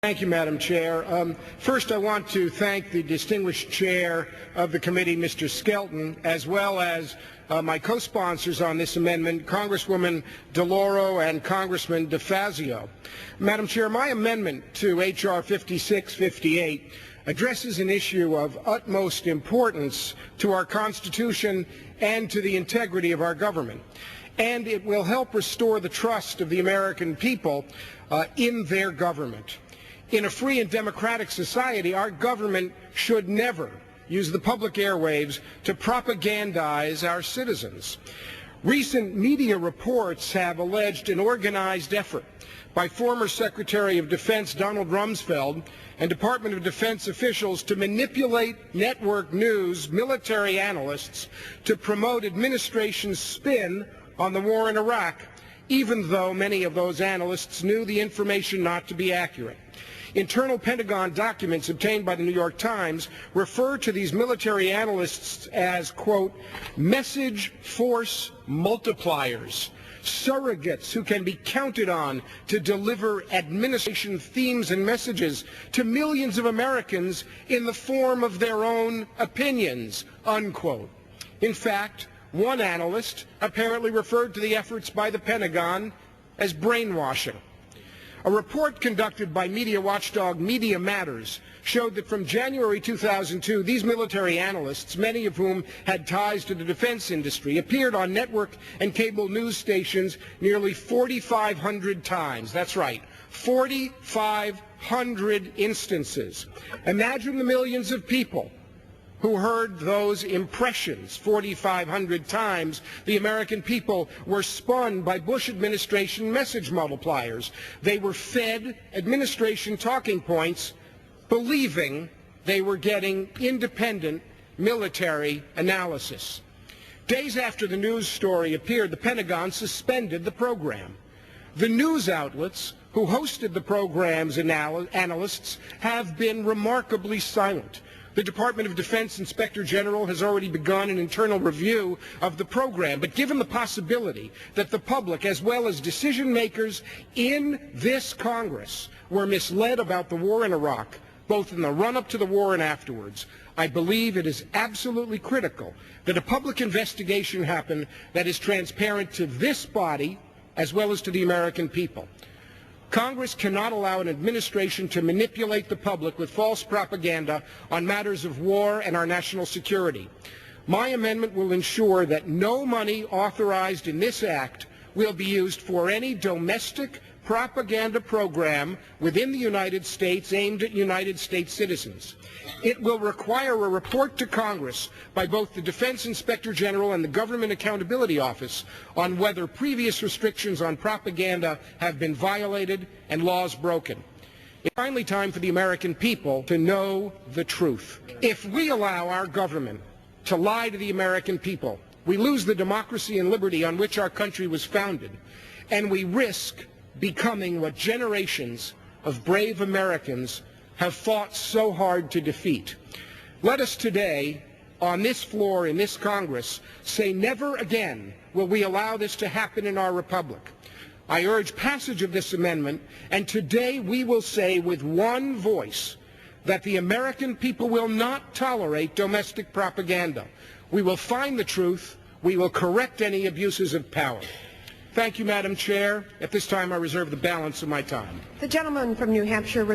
Thank you, Madam Chair. First, I want to thank the distinguished chair of the committee, Mr. Skelton, as well as my co-sponsors on this amendment, Congresswoman DeLauro and Congressman DeFazio. Madam Chair, my amendment to H.R. 5658 addresses an issue of utmost importance to our Constitution and to the integrity of our government. And it will help restore the trust of the American people in their government. In a free and democratic society, our government should never use the public airwaves to propagandize our citizens. Recent media reports have alleged an organized effort by former Secretary of Defense Donald Rumsfeld and Department of Defense officials to manipulate network news military analysts to promote administration's spin on the war in Iraq, even though many of those analysts knew the information not to be accurate. Internal Pentagon documents obtained by the New York Times refer to these military analysts as, quote, message force multipliers, surrogates who can be counted on to deliver administration themes and messages to millions of Americans in the form of their own opinions, unquote. In fact, one analyst apparently referred to the efforts by the Pentagon as brainwashing. A report conducted by media watchdog Media Matters showed that from January 2002, these military analysts, many of whom had ties to the defense industry, appeared on network and cable news stations nearly 4,500 times. That's right, 4,500 instances. Imagine the millions of people who heard those impressions 4,500 times. The American people were spun by Bush administration message multipliers. They were fed administration talking points, believing they were getting independent military analysis. Days after the news story appeared, the Pentagon suspended the program. The news outlets who hosted the program's analysts have been remarkably silent. The Department of Defense Inspector General has already begun an internal review of the program, but given the possibility that the public, as well as decision makers in this Congress, were misled about the war in Iraq, both in the run-up to the war and afterwards, I believe it is absolutely critical that a public investigation happen that is transparent to this body as well as to the American people. Congress cannot allow an administration to manipulate the public with false propaganda on matters of war and our national security. My amendment will ensure that no money authorized in this act will be used for any domestic propaganda program within the United States aimed at United States citizens. It will require a report to Congress by both the Defense Inspector General and the Government Accountability Office on whether previous restrictions on propaganda have been violated and laws broken. It's finally time for the American people to know the truth. If we allow our government to lie to the American people, we lose the democracy and liberty on which our country was founded, and we risk becoming what generations of brave Americans have fought so hard to defeat. Let us today, on this floor in this Congress, say never again will we allow this to happen in our republic. I urge passage of this amendment, and today we will say with one voice that the American people will not tolerate domestic propaganda. We will find the truth. We will correct any abuses of power. Thank you, Madam Chair. At this time, I reserve the balance of my time. The gentleman from New Hampshire